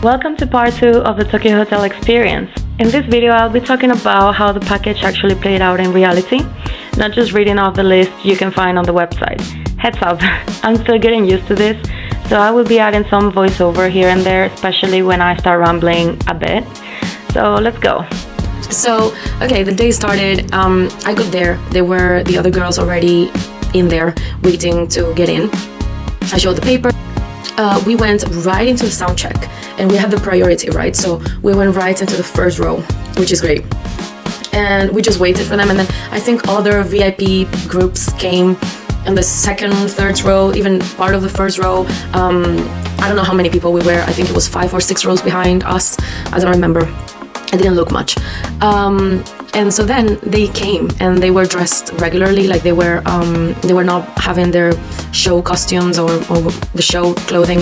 Welcome to part 2 of the Tokyo Hotel experience. In this video I'll be talking about how the package actually played out in reality, not just reading off the list you can find on the website. Heads up, I'm still getting used to this, so I will be adding some voiceover here and there, especially when I start rambling a bit. So let's go. So, okay, the day started, I got there, there were the other girls already in there waiting to get in. I showed the paper. We went right into the sound check and we had the priority, right? So we went right into the first row, which is great. And we just waited for them, and then I think other VIP groups came in the second, third row, even part of the first row. I don't know how many people we were. I think it was 5 or 6 rows behind us. I don't remember. I didn't look much. And so then they came and they were dressed regularly, like they were not having their show costumes or the show clothing,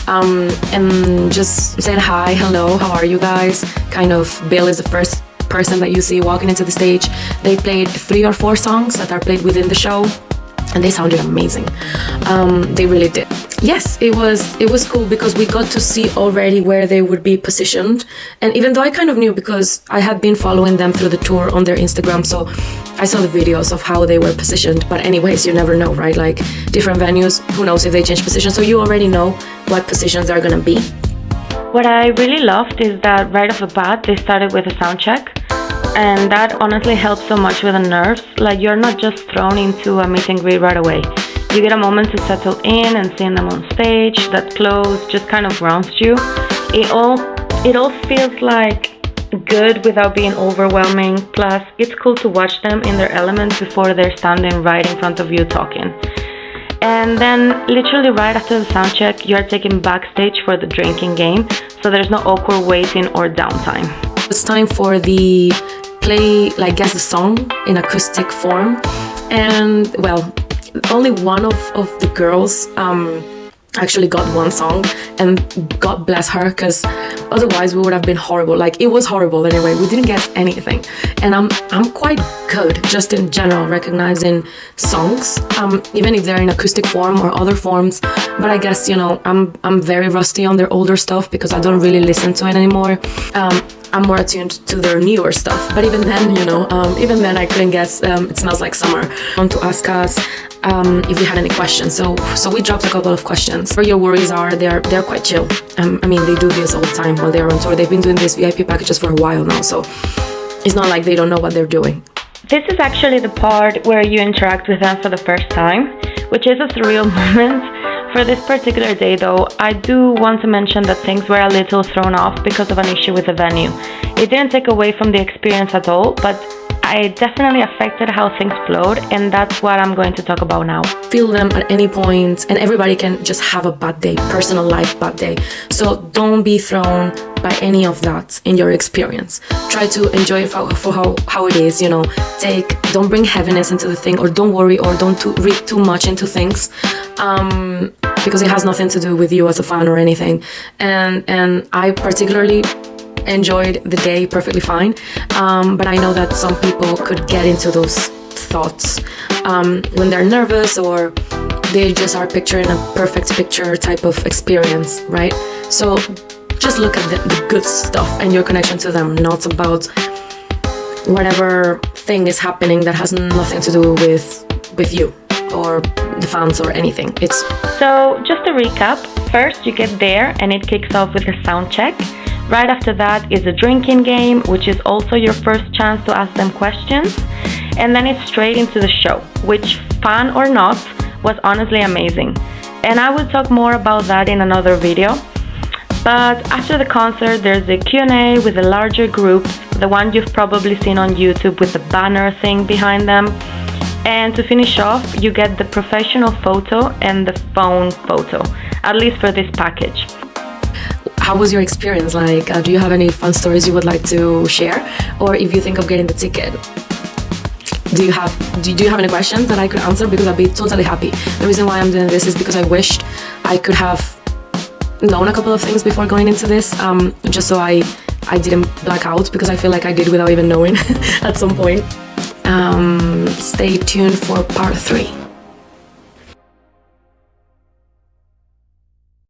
and just said hi, hello, how are you guys? Kind of Bill is the first person that you see walking into the stage. They played 3 or 4 songs that are played within the show, and they sounded amazing. They really did. Yes, it was cool because we got to see already where they would be positioned. And even though I kind of knew because I had been following them through the tour on their Instagram, so I saw the videos of how they were positioned. But anyways, you never know, right? Like different venues, who knows if they change position. So you already know what positions they're gonna be. What I really loved is that right off the bat they started with a sound check. And that honestly helps so much with the nerves. Like you're not just thrown into a meet and greet right away. You get a moment to settle in, and seeing them on stage, that close just kind of grounds you. It all feels like good without being overwhelming. Plus, it's cool to watch them in their element before they're standing right in front of you talking. And then literally right after the sound check, you're taken backstage for the drinking game, so there's no awkward waiting or downtime. It's time for the play, like guess the song in acoustic form. And well, only one of the girls actually got one song, and God bless her, because otherwise we would have been horrible. Like it was horrible anyway. We didn't get anything, and I'm quite good just in general recognizing songs, even if they're in acoustic form or other forms. But I guess, you know, I'm very rusty on their older stuff because I don't really listen to it anymore. I'm more attuned to their newer stuff. But even then, you know, even then I couldn't guess It Smells Like Summer. Want to ask us if we had any questions. So we dropped a couple of questions. Where your worries are, they're quite chill. I mean, they do this all the time while they're on tour. They've been doing these VIP packages for a while now, so it's not like they don't know what they're doing. This is actually the part where you interact with them for the first time, which is a surreal moment. For this particular day though, I do want to mention that things were a little thrown off because of an issue with the venue. It didn't take away from the experience at all, but it definitely affected how things flowed, and that's what I'm going to talk about now. Feel them at any point, and everybody can just have a bad day, personal life bad day. So don't be thrown by any of that in your experience. Try to enjoy it for how it is, you know. Don't bring heaviness into the thing, or don't worry, or don't read too much into things, because it has nothing to do with you as a fan or anything. And I particularly enjoyed the day perfectly fine, but I know that some people could get into those thoughts when they're nervous, or they just are picturing a perfect picture type of experience, right? So just look at the good stuff and your connection to them, not about whatever thing is happening that has nothing to do with you or the fans or anything. So just to recap, first you get there and it kicks off with a sound check. Right after that is a drinking game, which is also your first chance to ask them questions. And then it's straight into the show, which, fan or not, was honestly amazing. And I will talk more about that in another video. But after the concert, there's a Q&A with the larger groups, the one you've probably seen on YouTube with the banner thing behind them. And to finish off, you get the professional photo and the phone photo, at least for this package. How was your experience? Like, do you have any fun stories you would like to share? Or if you think of getting the ticket, do you have any questions that I could answer? Because I'd be totally happy. The reason why I'm doing this is because I wished I could have known a couple of things before going into this, just so I didn't black out, because I feel like I did without even knowing at some point. Stay tuned for part 3.